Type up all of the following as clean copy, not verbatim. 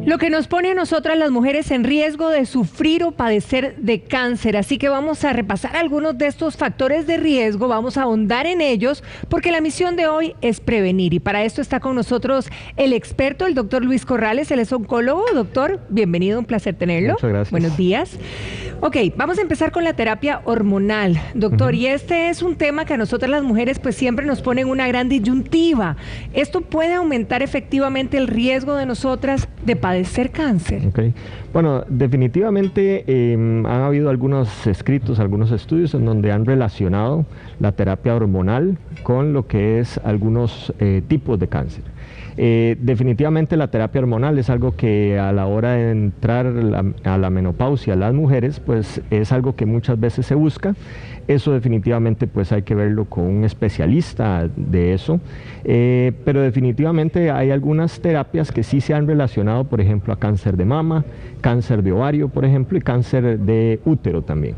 Lo que nos pone a nosotras las mujeres en riesgo de sufrir o padecer de cáncer. Así que vamos a repasar algunos de estos factores de riesgo, vamos a ahondar en ellos, porque la misión de hoy es prevenir. Y para esto está con nosotros el experto, el doctor Luis Corrales, él es oncólogo. Doctor, bienvenido, un placer tenerlo. Muchas gracias. Buenos días. Ok, vamos a empezar con la terapia hormonal, doctor, y este es un tema que a nosotras las mujeres pues siempre nos pone en una gran disyuntiva. ¿Esto puede aumentar efectivamente el riesgo de nosotras de padecer cáncer? Okay. Bueno, definitivamente han habido algunos escritos, algunos estudios en donde han relacionado la terapia hormonal con lo que es algunos tipos de cáncer. Definitivamente la terapia hormonal es algo que a la hora de entrar a la menopausia, las mujeres, pues es algo que muchas veces se busca. Eso definitivamente pues hay que verlo con un especialista de eso, pero definitivamente hay algunas terapias que sí se han relacionado, por ejemplo, a cáncer de mama, cáncer de ovario, por ejemplo, y cáncer de útero también.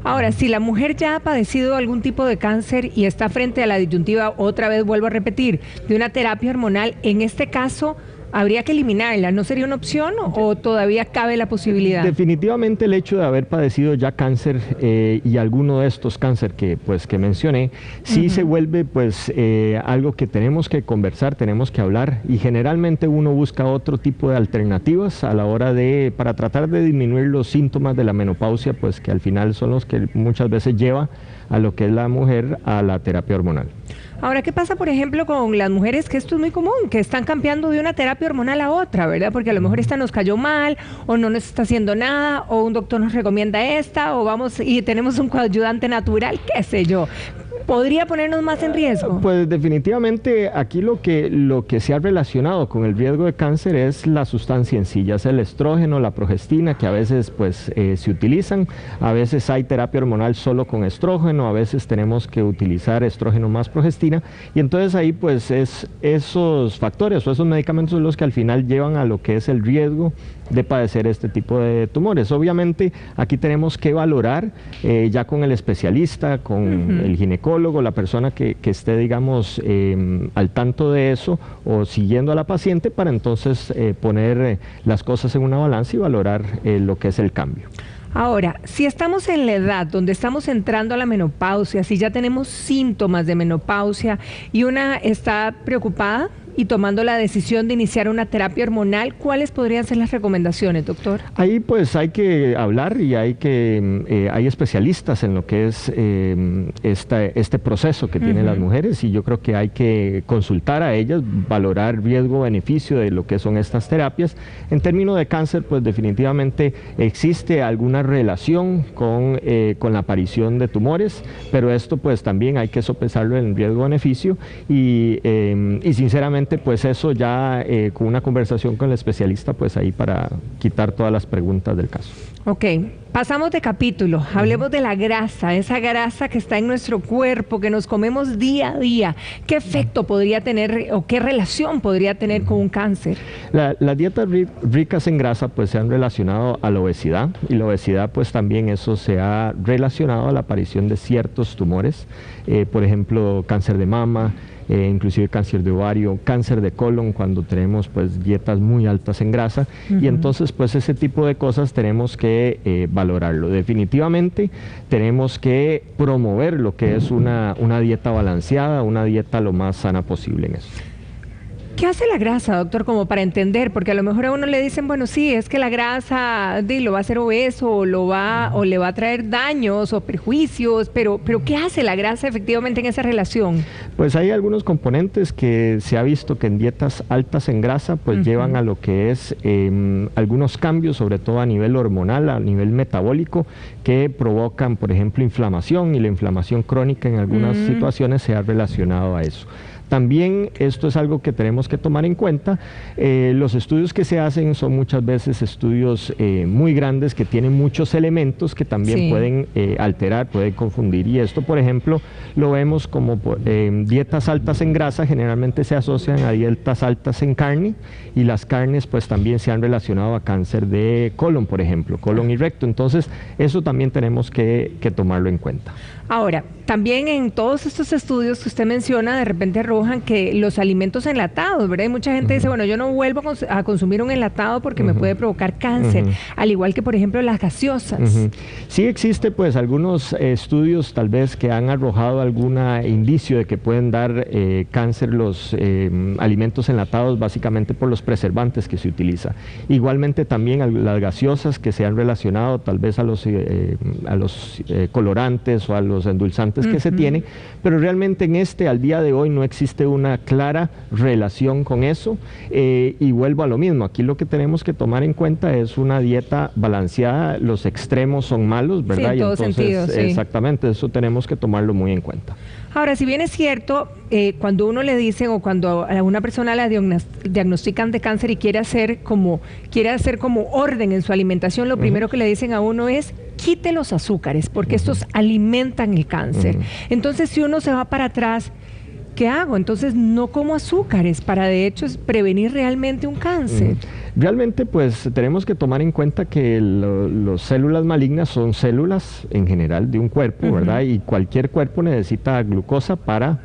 Ahora, si la mujer ya ha padecido algún tipo de cáncer y está frente a la disyuntiva, otra vez vuelvo a repetir, de una terapia hormonal, en este caso, ¿habría que eliminarla? ¿No sería una opción o todavía cabe la posibilidad? Definitivamente el hecho de haber padecido ya cáncer y alguno de estos cáncer que mencioné, sí se vuelve pues algo que tenemos que conversar, tenemos que hablar, y generalmente uno busca otro tipo de alternativas a la hora para tratar de disminuir los síntomas de la menopausia, pues que al final son los que muchas veces lleva a lo que es la mujer a la terapia hormonal. Ahora, ¿qué pasa, por ejemplo, con las mujeres, que esto es muy común, que están cambiando de una terapia hormonal a otra, ¿verdad? Porque a lo mejor esta nos cayó mal, o no nos está haciendo nada, o un doctor nos recomienda esta, o vamos y tenemos un coayudante natural, qué sé yo. ¿Podría ponernos más en riesgo? Pues definitivamente aquí lo que se ha relacionado con el riesgo de cáncer es la sustancia en sí, ya sea el estrógeno, la progestina, que a veces pues se utilizan, a veces hay terapia hormonal solo con estrógeno, a veces tenemos que utilizar estrógeno más progestina, y entonces ahí pues esos factores o esos medicamentos son los que al final llevan a lo que es el riesgo de padecer este tipo de tumores. Obviamente aquí tenemos que valorar ya con el especialista, con el ginecólogo, la persona que esté, digamos, al tanto de eso o siguiendo a la paciente, para entonces poner las cosas en una balanza y valorar lo que es el cambio. Ahora, si estamos en la edad donde estamos entrando a la menopausia, si ya tenemos síntomas de menopausia y una está preocupada y tomando la decisión de iniciar una terapia hormonal, ¿cuáles podrían ser las recomendaciones, doctor? Ahí pues hay que hablar y hay especialistas en lo que es este proceso que tienen las mujeres, y yo creo que hay que consultar a ellas, valorar riesgo-beneficio de lo que son estas terapias. En términos de cáncer, pues definitivamente existe alguna relación con la aparición de tumores, pero esto pues también hay que sopesarlo en riesgo-beneficio y sinceramente pues eso ya con una conversación con el especialista, pues ahí para quitar todas las preguntas del caso. Ok, pasamos de capítulo, hablemos de la grasa, esa grasa que está en nuestro cuerpo, que nos comemos día a día. ¿Qué efecto podría tener o qué relación podría tener con un cáncer? Las dietas ricas en grasa pues se han relacionado a la obesidad, y la obesidad pues también eso se ha relacionado a la aparición de ciertos tumores, por ejemplo cáncer de mama, inclusive cáncer de ovario, cáncer de colon cuando tenemos pues dietas muy altas en grasa, y entonces pues ese tipo de cosas tenemos que valorarlo. Definitivamente tenemos que promover lo que es una dieta balanceada, una dieta lo más sana posible en eso. ¿Qué hace la grasa, doctor, como para entender? Porque a lo mejor a uno le dicen, bueno, sí, es que la grasa lo va a hacer obeso o le va a traer daños o perjuicios, pero ¿qué hace la grasa efectivamente en esa relación? Pues hay algunos componentes que se ha visto que en dietas altas en grasa pues llevan a lo que es algunos cambios, sobre todo a nivel hormonal, a nivel metabólico, que provocan, por ejemplo, inflamación, y la inflamación crónica en algunas situaciones se ha relacionado a eso. También esto es algo que tenemos que tomar en cuenta. Los estudios que se hacen son muchas veces estudios muy grandes que tienen muchos elementos que también pueden alterar, pueden confundir. Y esto, por ejemplo, lo vemos como dietas altas en grasa generalmente se asocian a dietas altas en carne, y las carnes pues también se han relacionado a cáncer de colon, por ejemplo, colon y recto. Entonces eso también tenemos que tomarlo en cuenta. Ahora, también en todos estos estudios que usted menciona, de repente arroja arrojan que los alimentos enlatados, ¿verdad? Y mucha gente dice, bueno, yo no vuelvo a consumir un enlatado porque me puede provocar cáncer, al igual que, por ejemplo, las gaseosas. Sí existe, pues, algunos estudios tal vez que han arrojado algún indicio de que pueden dar cáncer los alimentos enlatados, básicamente por los preservantes que se utiliza. Igualmente también las gaseosas que se han relacionado tal vez a los colorantes o a los endulzantes que se tienen, pero realmente al día de hoy no existe una clara relación con eso, y vuelvo a lo mismo, aquí lo que tenemos que tomar en cuenta es una dieta balanceada, los extremos son malos, ¿verdad? Sí, en todo sentido, sí. Exactamente, eso tenemos que tomarlo muy en cuenta. Ahora, si bien es cierto, cuando uno le dicen o cuando a una persona la diagnostican de cáncer y quiere hacer como orden en su alimentación, lo primero que le dicen a uno es quite los azúcares, porque estos alimentan el cáncer. Entonces, si uno se va para atrás, ¿qué hago? Entonces no como azúcares para de hecho prevenir realmente un cáncer. Realmente pues tenemos que tomar en cuenta que las células malignas son células en general de un cuerpo, ¿verdad? Y cualquier cuerpo necesita glucosa para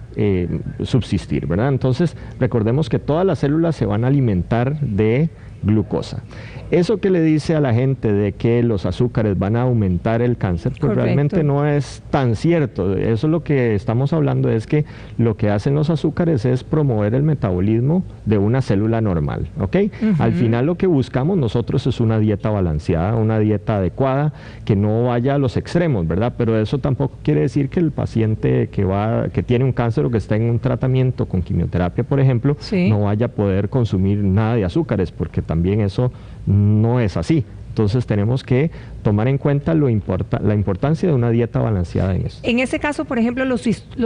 subsistir, ¿verdad? Entonces recordemos que todas las células se van a alimentar de glucosa. Eso que le dice a la gente de que los azúcares van a aumentar el cáncer, pues realmente no es tan cierto. Eso es lo que estamos hablando, es que lo que hacen los azúcares es promover el metabolismo de una célula normal, ¿ok? Al final lo que buscamos nosotros es una dieta balanceada, una dieta adecuada, que no vaya a los extremos, ¿verdad? Pero eso tampoco quiere decir que el paciente que tiene un cáncer o que está en un tratamiento con quimioterapia, por ejemplo, no vaya a poder consumir nada de azúcares, porque también eso no es así. Entonces tenemos que tomar en cuenta la importancia de una dieta balanceada en esto. En ese caso, por ejemplo, los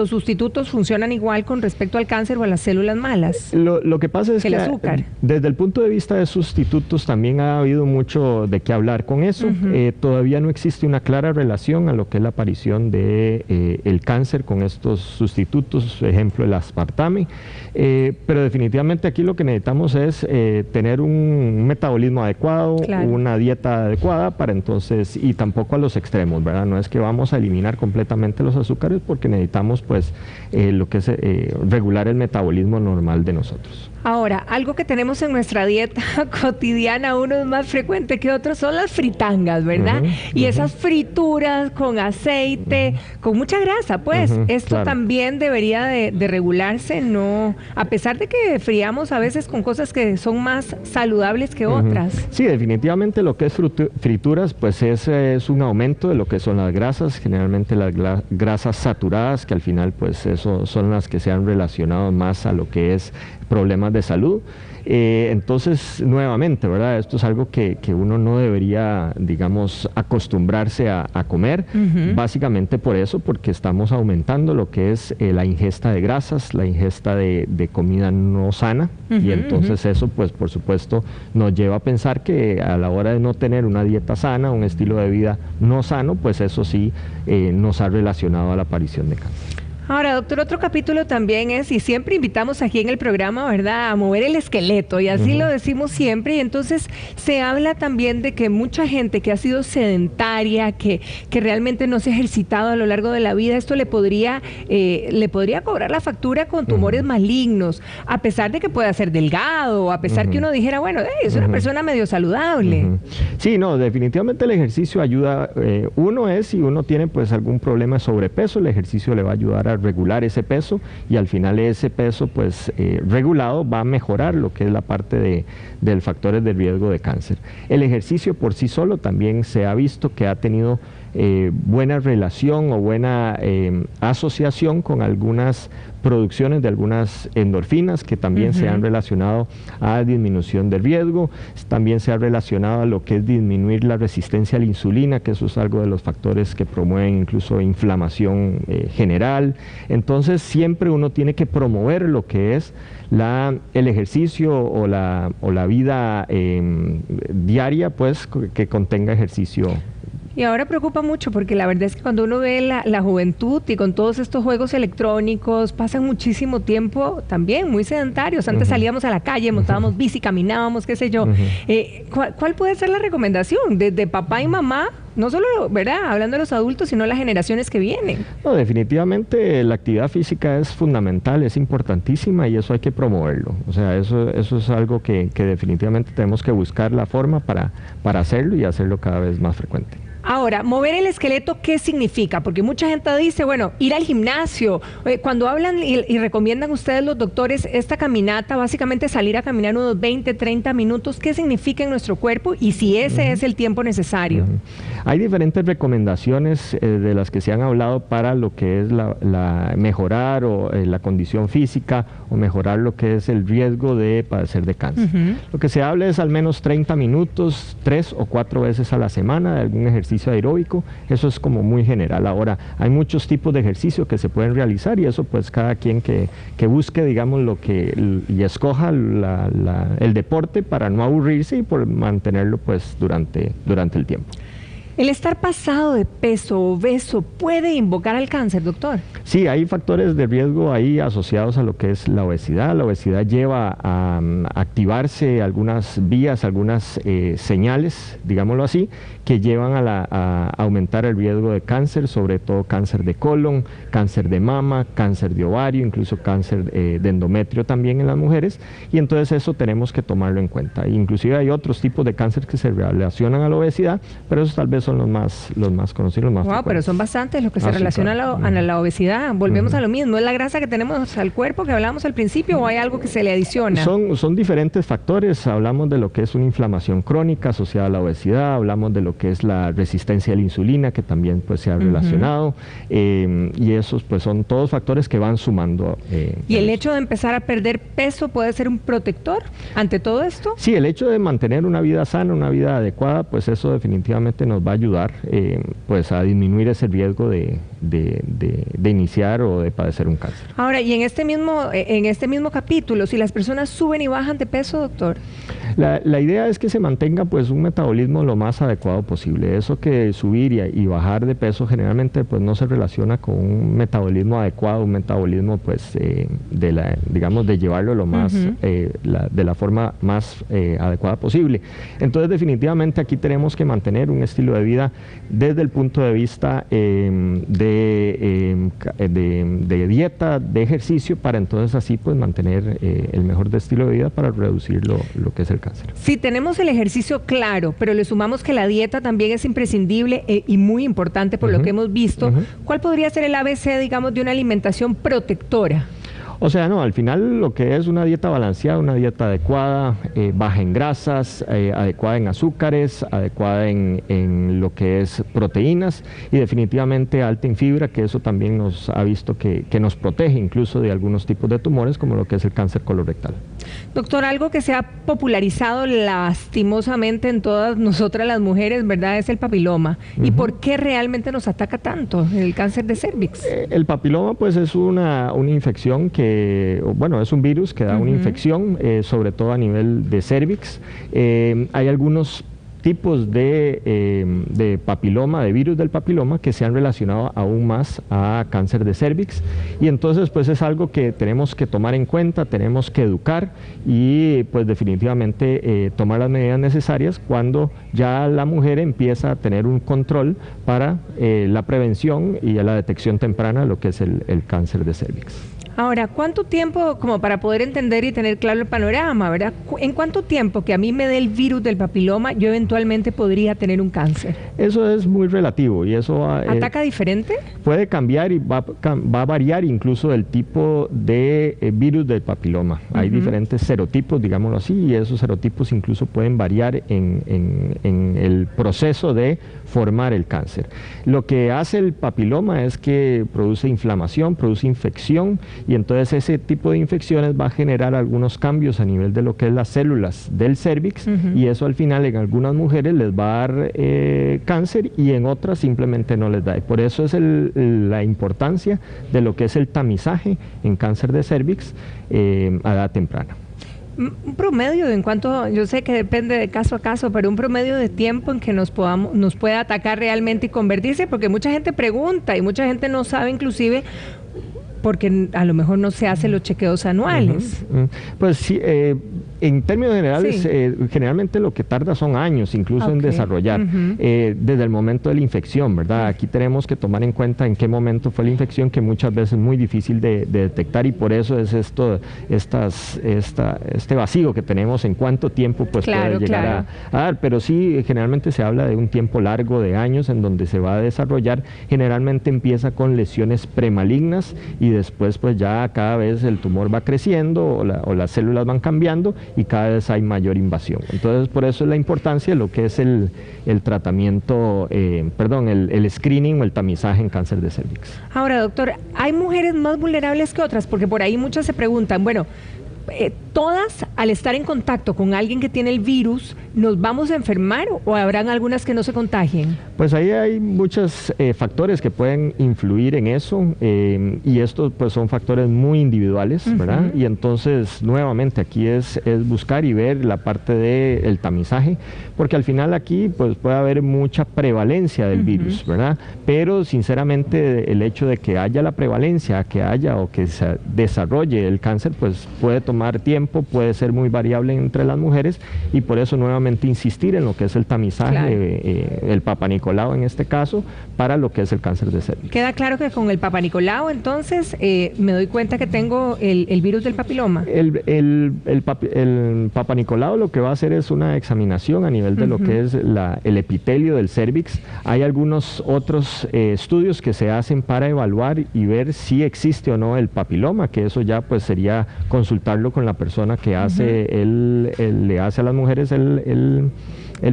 sustitutos funcionan igual con respecto al cáncer o a las células malas. Lo que pasa es que desde el punto de vista de sustitutos también ha habido mucho de qué hablar con eso. Todavía no existe una clara relación a lo que es la aparición de el cáncer con estos sustitutos, ejemplo el aspartame, pero definitivamente aquí lo que necesitamos es tener un metabolismo adecuado, una dieta adecuada para entonces, y tampoco a los extremos, ¿verdad? No es que vamos a eliminar completamente los azúcares, porque necesitamos pues lo que es regular el metabolismo normal de nosotros. Ahora, algo que tenemos en nuestra dieta cotidiana, uno es más frecuente que otros, son las fritangas, ¿verdad? Y esas frituras con aceite, con mucha grasa, pues esto también debería de regularse, ¿no? A pesar de que friamos a veces con cosas que son más saludables que otras. Sí, definitivamente lo que es frituras, pues es un aumento de lo que son las grasas, generalmente las grasas saturadas, que al final pues eso son las que se han relacionado más a lo que es problemas de salud. Entonces, nuevamente, ¿verdad? Esto es algo que uno no debería, digamos, acostumbrarse a comer, básicamente por eso, porque estamos aumentando lo que es la ingesta de grasas, la ingesta de comida no sana, y entonces eso, pues, por supuesto, nos lleva a pensar que a la hora de no tener una dieta sana, un estilo de vida no sano, pues eso sí nos ha relacionado a la aparición de cáncer. Ahora, doctor, otro capítulo también es, y siempre invitamos aquí en el programa, ¿verdad?, a mover el esqueleto, y así lo decimos siempre, y entonces se habla también de que mucha gente que ha sido sedentaria, que realmente no se ha ejercitado a lo largo de la vida, esto le podría cobrar la factura con tumores malignos, a pesar de que pueda ser delgado, a pesar que uno dijera, bueno, es una persona medio saludable. Sí, no, definitivamente el ejercicio ayuda. Si uno tiene pues algún problema de sobrepeso, el ejercicio le va a ayudar a regular ese peso, y al final ese peso pues regulado va a mejorar lo que es la parte del factores de riesgo de cáncer. El ejercicio por sí solo también se ha visto que ha tenido buena relación o buena asociación con algunas producciones de algunas endorfinas que también se han relacionado a disminución de riesgo, también se ha relacionado a lo que es disminuir la resistencia a la insulina, que eso es algo de los factores que promueven incluso inflamación general. Entonces siempre uno tiene que promover lo que es el ejercicio o la vida diaria, pues, que contenga ejercicio. Y ahora preocupa mucho porque la verdad es que cuando uno ve la juventud y con todos estos juegos electrónicos, pasan muchísimo tiempo también muy sedentarios. Antes salíamos a la calle, montábamos bici, caminábamos, qué sé yo. ¿Cuál puede ser la recomendación desde papá y mamá? No solo, ¿verdad?, hablando de los adultos, sino las generaciones que vienen. No, definitivamente la actividad física es fundamental, es importantísima y eso hay que promoverlo. O sea, eso es algo que definitivamente tenemos que buscar la forma para hacerlo y hacerlo cada vez más frecuente. Ahora, mover el esqueleto, ¿qué significa? Porque mucha gente dice, bueno, ir al gimnasio. Cuando hablan y recomiendan ustedes los doctores esta caminata, básicamente salir a caminar unos 20, 30 minutos, ¿qué significa en nuestro cuerpo y si ese es el tiempo necesario? Hay diferentes recomendaciones de las que se han hablado para lo que es mejorar la condición física o mejorar lo que es el riesgo de padecer de cáncer. Lo que se habla es al menos 30 minutos, 3 o 4 veces a la semana de algún ejercicio aeróbico. Eso es como muy general. Ahora, hay muchos tipos de ejercicios que se pueden realizar y eso pues cada quien que busque, digamos, y escoja el deporte para no aburrirse y por mantenerlo pues durante el tiempo. ¿El estar pasado de peso, obeso, puede invocar al cáncer, doctor? Sí, hay factores de riesgo ahí asociados a lo que es la obesidad. La obesidad lleva a activarse algunas vías, algunas señales, digámoslo así, que llevan a aumentar el riesgo de cáncer, sobre todo cáncer de colon, cáncer de mama, cáncer de ovario, incluso cáncer de endometrio también en las mujeres, y entonces eso tenemos que tomarlo en cuenta. Inclusive hay otros tipos de cáncer que se relacionan a la obesidad, pero esos tal vez son los más conocidos, los más frecuentes. Pero son bastantes los que se relacionan a la obesidad. Volvemos a lo mismo, ¿es la grasa que tenemos al cuerpo que hablábamos al principio o hay algo que se le adiciona? Son diferentes factores. Hablamos de lo que es una inflamación crónica asociada a la obesidad, hablamos de lo que es la resistencia a la insulina, que también pues se ha relacionado, y esos pues son todos factores que van sumando. ¿Y el hecho de empezar a perder peso puede ser un protector ante todo esto? Sí, el hecho de mantener una vida sana, una vida adecuada, pues eso definitivamente nos va a ayudar pues a disminuir ese riesgo de iniciar o de padecer un cáncer. Ahora, y en este mismo capítulo, si las personas suben y bajan de peso, doctor. La idea es que se mantenga pues un metabolismo lo más adecuado posible. Eso que subir y bajar de peso generalmente pues no se relaciona con un metabolismo adecuado, un metabolismo pues digamos de llevarlo lo más de la forma más adecuada posible. Entonces definitivamente aquí tenemos que mantener un estilo de vida desde el punto de vista de dieta, de ejercicio, para entonces así pues mantener el mejor estilo de vida para reducir lo que es el cáncer. Si tenemos el ejercicio claro, pero le sumamos que la dieta también es imprescindible y muy importante por lo que hemos visto, ¿cuál podría ser el ABC, digamos, de una alimentación protectora? O sea, no, al final lo que es una dieta balanceada, una dieta adecuada, baja en grasas, adecuada en azúcares, adecuada en lo que es proteínas y definitivamente alta en fibra, que eso también nos ha visto que nos protege incluso de algunos tipos de tumores como lo que es el cáncer colorectal. Doctor, algo que se ha popularizado lastimosamente en todas nosotras las mujeres, ¿verdad?, es el papiloma. ¿Y por qué realmente nos ataca tanto el cáncer de cérvix? El papiloma pues es una infección bueno, es un virus que da una infección, sobre todo a nivel de cérvix. Hay algunos tipos de papiloma, de virus del papiloma, que se han relacionado aún más a cáncer de cérvix, y entonces pues es algo que tenemos que tomar en cuenta, tenemos que educar y pues definitivamente tomar las medidas necesarias cuando ya la mujer empieza a tener un control para la prevención y la detección temprana de lo que es el cáncer de cérvix. Ahora, ¿cuánto tiempo, como para poder entender y tener claro el panorama, ¿verdad? ¿En cuánto tiempo que a mí me dé el virus del papiloma yo eventualmente podría tener un cáncer? Eso es muy relativo y eso... ¿Ataca diferente? Puede cambiar y va a variar incluso el tipo de virus del papiloma. Hay diferentes serotipos, digámoslo así, y esos serotipos incluso pueden variar en el proceso de formar el cáncer. Lo que hace el papiloma es que produce inflamación, produce infección, y entonces ese tipo de infecciones va a generar algunos cambios a nivel de lo que es las células del cérvix, y eso al final en algunas mujeres les va a dar cáncer y en otras simplemente no les da. Y por eso es la importancia de lo que es el tamizaje en cáncer de cérvix a edad temprana. Un promedio de en cuanto, yo sé que depende de caso a caso, pero un promedio de tiempo en que nos pueda atacar realmente y convertirse, porque mucha gente pregunta y mucha gente no sabe inclusive porque a lo mejor no se hacen los chequeos anuales. Pues sí, en términos generales, sí. Generalmente lo que tarda son años incluso en desarrollar, desde el momento de la infección, ¿verdad? Aquí tenemos que tomar en cuenta en qué momento fue la infección, que muchas veces es muy difícil de detectar, y por eso es este vacío que tenemos en cuánto tiempo pues puede llegar a dar, pero sí, generalmente se habla de un tiempo largo de años en donde se va a desarrollar. Generalmente empieza con lesiones premalignas y después pues ya cada vez el tumor va creciendo o las células van cambiando y cada vez hay mayor invasión. Entonces por eso es la importancia de lo que es el tratamiento, el screening o el tamizaje en cáncer de cervix. Ahora, doctor, ¿hay mujeres más vulnerables que otras? Porque por ahí muchas se preguntan, bueno, todas al estar en contacto con alguien que tiene el virus, ¿nos vamos a enfermar o habrán algunas que no se contagien? Pues ahí hay muchos factores que pueden influir en eso, y estos pues son factores muy individuales, ¿verdad? Y entonces nuevamente aquí es buscar y ver la parte del tamizaje, porque al final aquí pues puede haber mucha prevalencia del virus, ¿verdad? Pero sinceramente el hecho de que haya la prevalencia, que haya o que se desarrolle el cáncer, pues puede tomar tiempo, puede ser muy variable entre las mujeres, y por eso nuevamente insistir en lo que es el tamizaje, el Papa Nicolau en este caso, para lo que es el cáncer de cervix. Queda claro que con el Papa Nicolau entonces me doy cuenta que tengo el virus del papiloma. El Papa Nicolau lo que va a hacer es una examinación a nivel de lo que es el epitelio del cervix. Hay algunos otros estudios que se hacen para evaluar y ver si existe o no el papiloma, que eso ya pues sería consultarlo con la persona que hace le hace a las mujeres el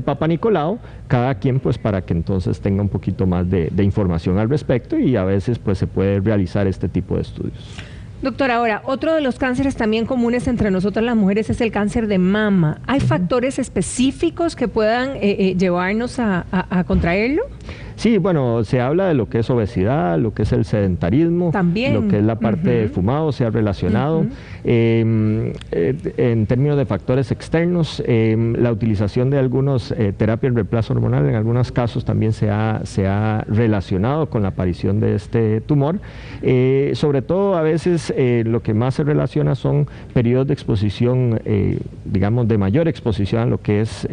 Papa Nicolau, cada quien pues para que entonces tenga un poquito más de información al respecto, y a veces pues se puede realizar este tipo de estudios. Doctor, ahora, otro de los cánceres también comunes entre nosotras las mujeres es el cáncer de mama. ¿Hay factores específicos que puedan llevarnos a contraerlo? Sí, bueno, se habla de lo que es obesidad, lo que es el sedentarismo, también, lo que es la parte de fumado, se ha relacionado. En términos de factores externos, la utilización de algunos terapias de reemplazo hormonal en algunos casos también se ha relacionado con la aparición de este tumor. Sobre todo a veces lo que más se relaciona son periodos de exposición, digamos de mayor exposición a lo que es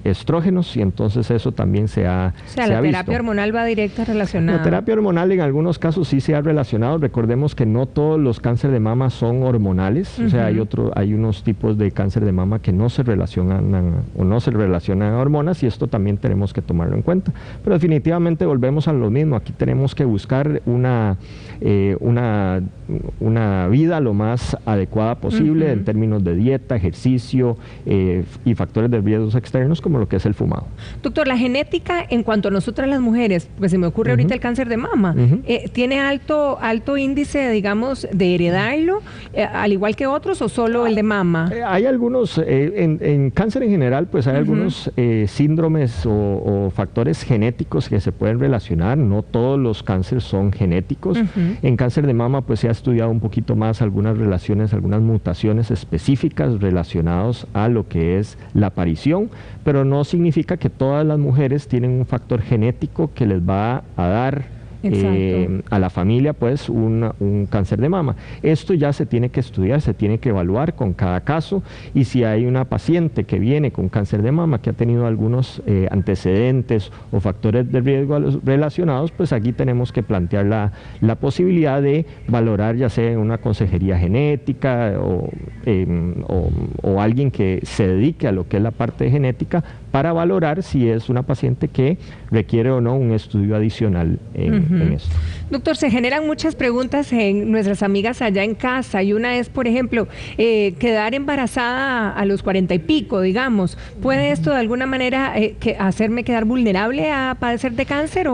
estrógenos, y entonces eso también se ha visto. ¿Hormonal va directa relacionada? La terapia hormonal en algunos casos sí se ha relacionado. Recordemos que no todos los cánceres de mama son hormonales, o sea, hay unos tipos de cáncer de mama que no se relacionan o no se relacionan a hormonas, y esto también tenemos que tomarlo en cuenta. Pero definitivamente volvemos a lo mismo. Aquí tenemos que buscar una vida lo más adecuada posible en términos de dieta, ejercicio y factores de riesgos externos como lo que es el fumado. Doctor, la genética en cuanto a nosotras las mujeres, porque se me ocurre ahorita el cáncer de mama, ¿tiene alto índice, digamos, de heredarlo, al igual que otros, o solo el de mama? Hay algunos, en cáncer en general, pues hay algunos síndromes o factores genéticos que se pueden relacionar. No todos los cánceres son genéticos. En cáncer de mama, pues se ha estudiado un poquito más algunas relaciones, algunas mutaciones específicas relacionadas a lo que es la aparición, pero no significa que todas las mujeres tienen un factor genético que les va a dar a la familia pues un cáncer de mama. Esto ya se tiene que estudiar, se tiene que evaluar con cada caso, y si hay una paciente que viene con cáncer de mama que ha tenido algunos antecedentes o factores de riesgo relacionados, pues aquí tenemos que plantear la posibilidad de valorar, ya sea una consejería genética o alguien que se dedique a lo que es la parte de genética, para valorar si es una paciente que requiere o no un estudio adicional en esto. Doctor, se generan muchas preguntas en nuestras amigas allá en casa, y una es, por ejemplo, quedar embarazada a los 40 y pico, digamos. ¿Puede esto de alguna manera hacerme quedar vulnerable a padecer de cáncer?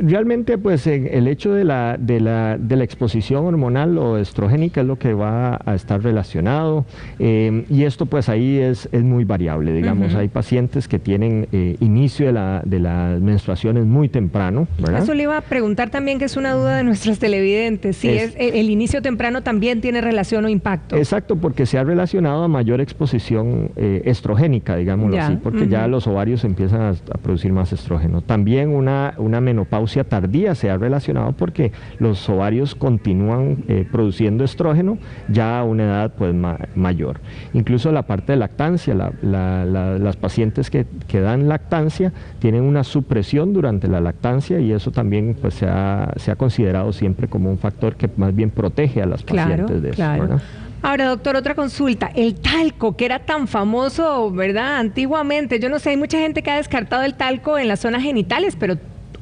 Realmente, pues el hecho de la exposición hormonal o estrogénica es lo que va a estar relacionado, y esto pues ahí es muy variable, digamos. Hay pacientes pacientes que tienen inicio de las menstruaciones muy temprano, ¿verdad? Eso le iba a preguntar también, que es una duda de nuestros televidentes, si el inicio temprano también tiene relación o impacto. Exacto, porque se ha relacionado a mayor exposición estrogénica, digámoslo así, porque ya los ovarios empiezan a producir más estrógeno. También una menopausia tardía se ha relacionado porque los ovarios continúan produciendo estrógeno ya a una edad pues mayor. Incluso la parte de lactancia, las pacientes que dan lactancia tienen una supresión durante la lactancia, y eso también pues se ha considerado siempre como un factor que más bien protege a las pacientes de eso, ¿verdad? Ahora, doctor, otra consulta. El talco, que era tan famoso, ¿verdad? Antiguamente, yo no sé, hay mucha gente que ha descartado el talco en las zonas genitales, pero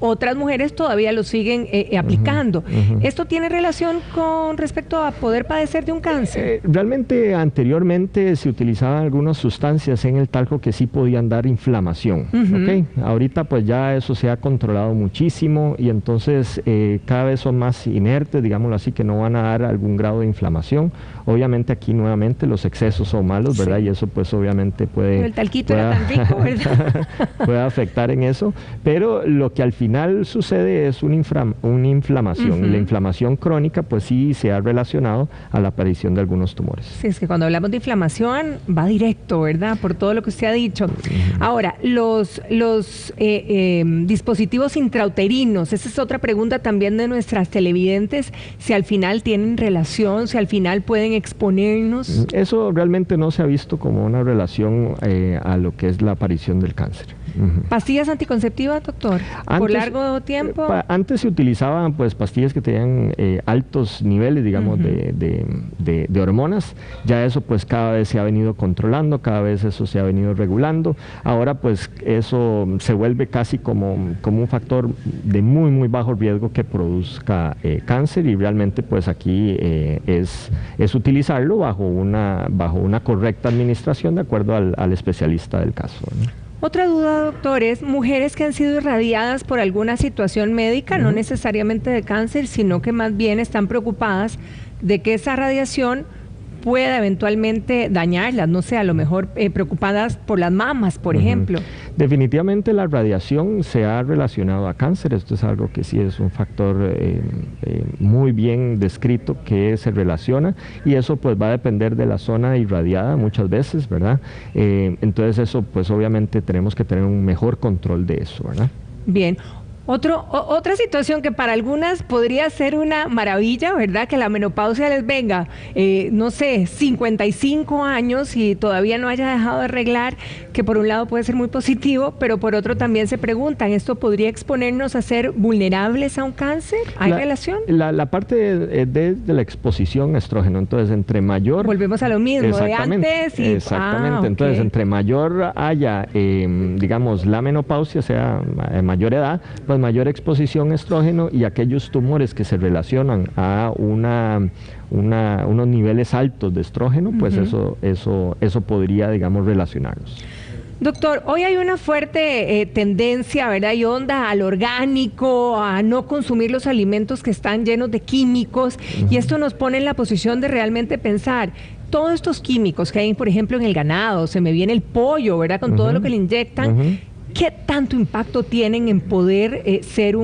otras mujeres todavía lo siguen aplicando. ¿Esto tiene relación con respecto a poder padecer de un cáncer? Realmente anteriormente se utilizaban algunas sustancias en el talco que sí podían dar inflamación. ¿Okay? Ahorita pues ya eso se ha controlado muchísimo, y entonces cada vez son más inertes, digámoslo así, que no van a dar algún grado de inflamación. Obviamente aquí nuevamente los excesos son malos, ¿verdad? Sí. Y eso pues obviamente puede... Pero el talquito era tan rico, ¿verdad? puede afectar en eso, pero lo que al final sucede es una inflamación, y la inflamación crónica pues sí se ha relacionado a la aparición de algunos tumores. Sí, es que cuando hablamos de inflamación va directo, ¿verdad? Por todo lo que usted ha dicho. Ahora, los dispositivos intrauterinos, esa es otra pregunta también de nuestras televidentes, si al final tienen relación, si al final pueden exponernos. Eso realmente no se ha visto como una relación a lo que es la aparición del cáncer. ¿Pastillas anticonceptivas, doctor? ¿Por largo tiempo? Antes se utilizaban pues pastillas que tenían altos niveles, digamos, de hormonas. Ya eso pues cada vez se ha venido controlando, cada vez eso se ha venido regulando. Ahora pues eso se vuelve casi como un factor de muy muy bajo riesgo que produzca cáncer, y realmente pues aquí es utilizarlo bajo una correcta administración de acuerdo al especialista del caso, ¿no? Otra duda, doctor, es mujeres que han sido irradiadas por alguna situación médica, no necesariamente de cáncer, sino que más bien están preocupadas de que esa radiación pueda eventualmente dañarlas, no sé, a lo mejor preocupadas por las mamas, por ejemplo. Definitivamente la radiación se ha relacionado a cáncer. Esto es algo que sí es un factor muy bien descrito que se relaciona, y eso pues va a depender de la zona irradiada muchas veces, ¿verdad? Entonces eso pues obviamente tenemos que tener un mejor control de eso, ¿verdad? Bien. Otra situación que para algunas podría ser una maravilla, ¿verdad? Que la menopausia les venga, no sé, 55 años y todavía no haya dejado de arreglar, que por un lado puede ser muy positivo, pero por otro también se preguntan, ¿esto podría exponernos a ser vulnerables a un cáncer? ¿Hay relación? La parte de la exposición a estrógeno, entonces entre mayor... Volvemos a lo mismo, de antes y... Exactamente, entonces entre mayor haya, digamos, la menopausia, sea mayor edad, pues mayor exposición a estrógeno, y aquellos tumores que se relacionan a unos niveles altos de estrógeno, pues eso podría, digamos, relacionarlos. Doctor, hoy hay una fuerte tendencia, ¿verdad? Y onda al orgánico, a no consumir los alimentos que están llenos de químicos, y esto nos pone en la posición de realmente pensar, todos estos químicos que hay, por ejemplo, en el ganado, se me viene el pollo, ¿verdad? Con todo lo que le inyectan, ¿qué tanto impacto tienen en poder ser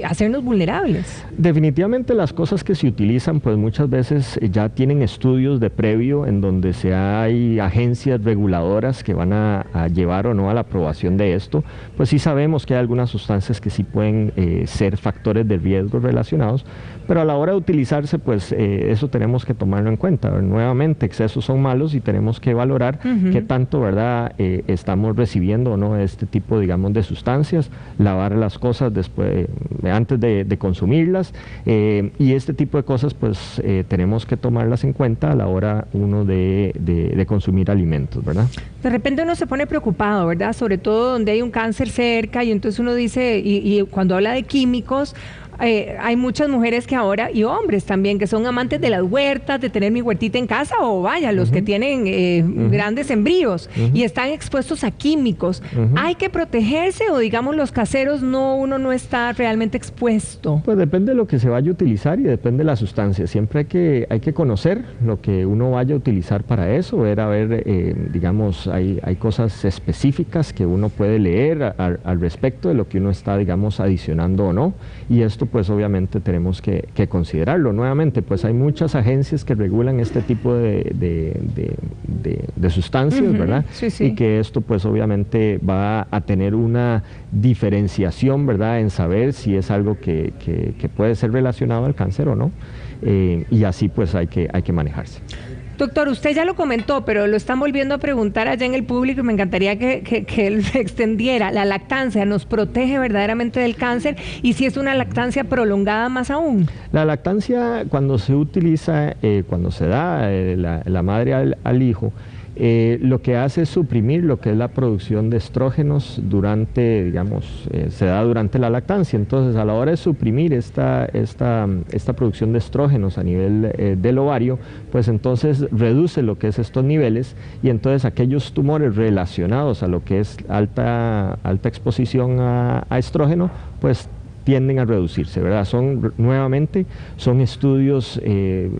hacernos vulnerables? Definitivamente las cosas que se utilizan pues muchas veces ya tienen estudios de previo en donde hay agencias reguladoras que van a llevar o no a la aprobación de esto. Pues sí sabemos que hay algunas sustancias que sí pueden ser factores de riesgo relacionados, pero a la hora de utilizarse pues eso tenemos que tomarlo en cuenta. Nuevamente, excesos son malos y tenemos que valorar qué tanto, ¿verdad?, estamos recibiendo o no este tipo, digamos, de sustancias, lavar las cosas después, antes de consumirlas, y este tipo de cosas pues tenemos que tomarlas en cuenta a la hora de consumir alimentos, ¿verdad? De repente uno se pone preocupado, ¿verdad? Sobre todo donde hay un cáncer cerca, y entonces uno dice, y cuando habla de químicos, hay muchas mujeres que ahora, y hombres también, que son amantes de las huertas, de tener mi huertita en casa, o vaya, los que tienen grandes sembríos y están expuestos a químicos. ¿Hay que protegerse o digamos los caseros uno no está realmente expuesto? Pues depende de lo que se vaya a utilizar y depende de la sustancia. Siempre hay que conocer lo que uno vaya a utilizar para eso, digamos, hay cosas específicas que uno puede leer al respecto de lo que uno está, digamos, adicionando o no, y esto pues obviamente tenemos que considerarlo. Nuevamente, pues hay muchas agencias que regulan este tipo de sustancias, ¿verdad? Sí, sí. Y que esto pues obviamente va a tener una diferenciación, ¿verdad?, en saber si es algo que puede ser relacionado al cáncer o no, y así pues hay que manejarse. Doctor, usted ya lo comentó, pero lo están volviendo a preguntar allá en el público y me encantaría que él se extendiera. ¿La lactancia nos protege verdaderamente del cáncer? Y si es una lactancia prolongada, más aún. La lactancia, cuando se utiliza, cuando se da la madre al hijo, lo que hace es suprimir lo que es la producción de estrógenos se da durante la lactancia. Entonces, a la hora de suprimir esta producción de estrógenos a nivel del ovario, pues entonces reduce lo que es estos niveles, y entonces aquellos tumores relacionados a lo que es alta exposición a estrógeno, pues tienden a reducirse, ¿verdad? Son estudios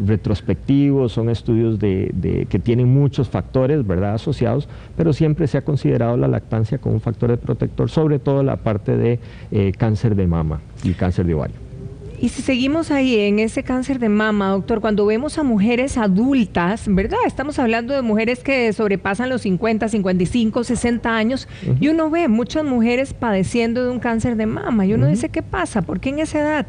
retrospectivos, son estudios que tienen muchos factores, ¿verdad?, asociados, pero siempre se ha considerado la lactancia como un factor de protector, sobre todo la parte de cáncer de mama y cáncer de ovario. Y si seguimos ahí en ese cáncer de mama, doctor, cuando vemos a mujeres adultas, ¿verdad? Estamos hablando de mujeres que sobrepasan los 50, 55, 60 años, y uno ve muchas mujeres padeciendo de un cáncer de mama, y uno dice, ¿qué pasa? ¿Por qué en esa edad?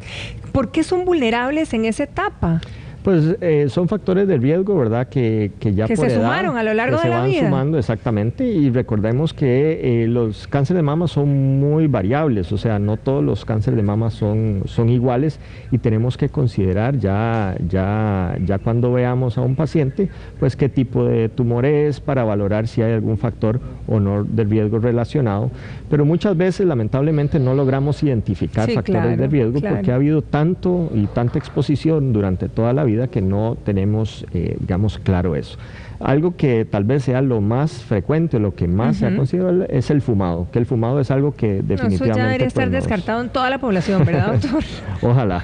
¿Por qué son vulnerables en esa etapa? Pues son factores de riesgo, ¿verdad?, que ya que por se edad, sumaron a lo largo de la vida. Se van sumando, exactamente, y recordemos que los cánceres de mama son muy variables, o sea, no todos los cánceres de mama son iguales, y tenemos que considerar ya cuando veamos a un paciente, pues qué tipo de tumor es, para valorar si hay algún factor o no de riesgo relacionado. Pero muchas veces, lamentablemente, no logramos identificar factores de riesgo porque ha habido tanta exposición durante toda la vida que no tenemos, digamos, claro eso. Algo que tal vez sea lo más frecuente, lo que más se ha considerado, es el fumado, que el fumado es algo que definitivamente... Eso ya debería estar descartado en toda la población, ¿verdad, doctor? Ojalá.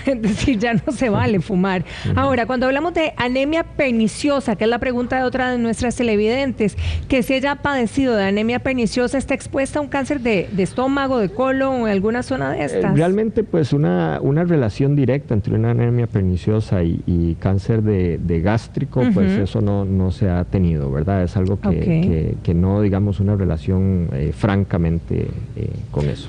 Es decir, ya no se vale fumar. Ahora, cuando hablamos de anemia perniciosa, que es la pregunta de otra de nuestras televidentes, que si ella ha padecido de anemia perniciosa, ¿está expuesta a un cáncer de estómago, de colon o en alguna zona de estas? Realmente, pues una relación directa entre una anemia perniciosa y cáncer de gástrico, pues eso no se ha tenido, ¿verdad? Es algo que no, digamos, una relación francamente con eso.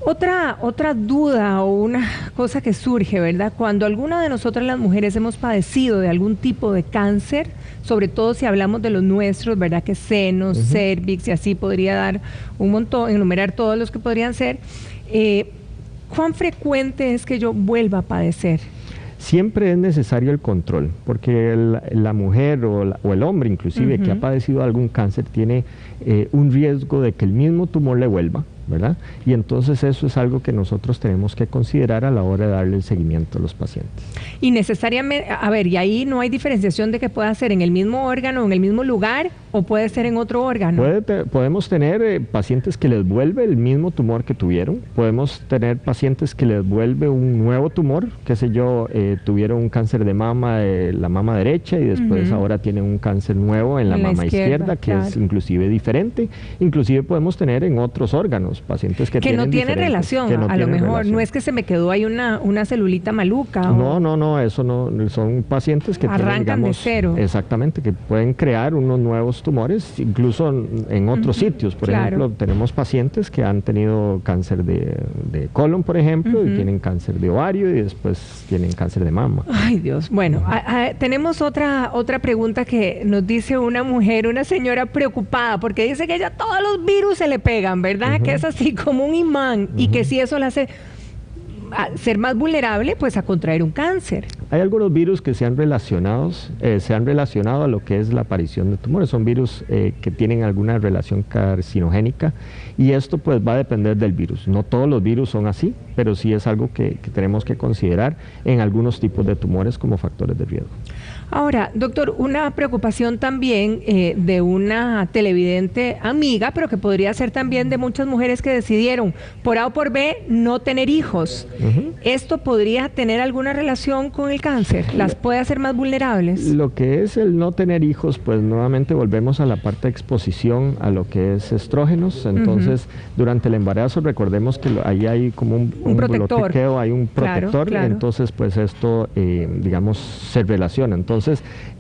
Otra duda o una cosa que surge, ¿verdad? Cuando alguna de nosotras las mujeres hemos padecido de algún tipo de cáncer, sobre todo si hablamos de los nuestros, ¿verdad? Que senos, cervix y así podría dar un montón, enumerar todos los que podrían ser. ¿Cuán frecuente es que yo vuelva a padecer? Siempre es necesario el control, porque la mujer o el hombre inclusive que ha padecido algún cáncer tiene un riesgo de que el mismo tumor le vuelva, ¿verdad? Y entonces eso es algo que nosotros tenemos que considerar a la hora de darle el seguimiento a los pacientes. Y necesariamente, y ahí no hay diferenciación de que pueda ser en el mismo órgano, en el mismo lugar, o puede ser en otro órgano. Podemos tener pacientes que les vuelve el mismo tumor que tuvieron, podemos tener pacientes que les vuelve un nuevo tumor, qué sé yo, tuvieron un cáncer de mama, la mama derecha, y después ahora tienen un cáncer nuevo en la mama izquierda, que es inclusive diferente. Inclusive podemos tener en otros órganos pacientes que no tienen relación, a lo mejor, no es que se me quedó ahí una celulita maluca. No, eso no, son pacientes que arrancan de cero. Exactamente, que pueden crear unos nuevos tumores, incluso en otros sitios. Por ejemplo, tenemos pacientes que han tenido cáncer de colon, por ejemplo, y tienen cáncer de ovario, y después tienen cáncer de mama. Ay, Dios. Bueno, tenemos otra pregunta que nos dice una mujer, una señora preocupada, porque dice que ella todos los virus se le pegan, ¿verdad? Que es así como un imán, y que si eso le hace ser más vulnerable pues a contraer un cáncer. Hay algunos virus que se han relacionado a lo que es la aparición de tumores. Son virus que tienen alguna relación carcinogénica y esto pues va a depender del virus. No todos los virus son así, pero sí es algo que tenemos que considerar en algunos tipos de tumores como factores de riesgo. Ahora, doctor, una preocupación también de una televidente amiga, pero que podría ser también de muchas mujeres que decidieron por A o por B no tener hijos. ¿Esto podría tener alguna relación con el cáncer? ¿Las puede hacer más vulnerables? Lo que es el no tener hijos, pues nuevamente volvemos a la parte de exposición a lo que es estrógenos. Entonces, durante el embarazo, recordemos que ahí hay como un protector. bloqueo, hay un protector, Claro. Entonces pues esto, digamos, se relaciona. Entonces,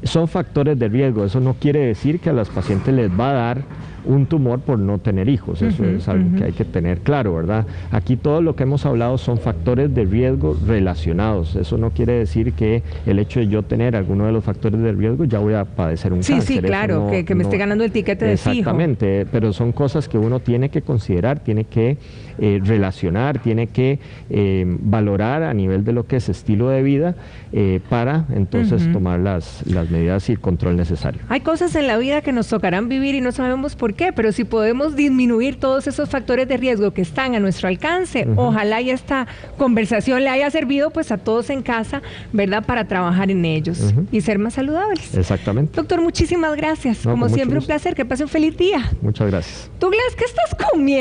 son factores de riesgo. Eso no quiere decir que a las pacientes les va a dar un tumor por no tener hijos. Eso es algo que hay que tener claro, ¿verdad? Aquí todo lo que hemos hablado son factores de riesgo relacionados. Eso no quiere decir que el hecho de yo tener alguno de los factores de riesgo ya voy a padecer un cáncer. Sí, claro, que me esté ganando el tiquete de fijo. Exactamente, pero son cosas que uno tiene que considerar, tiene que relacionar, tiene que valorar a nivel de lo que es estilo de vida para entonces tomar las medidas y el control necesario. Hay cosas en la vida que nos tocarán vivir y no sabemos por qué, pero si podemos disminuir todos esos factores de riesgo que están a nuestro alcance, ojalá y esta conversación le haya servido pues a todos en casa, ¿verdad?, para trabajar en ellos y ser más saludables. Exactamente. Doctor, muchísimas gracias. No, como siempre, un gusto. placer. Que pase un feliz día. Muchas gracias. Douglas, ¿qué estás comiendo?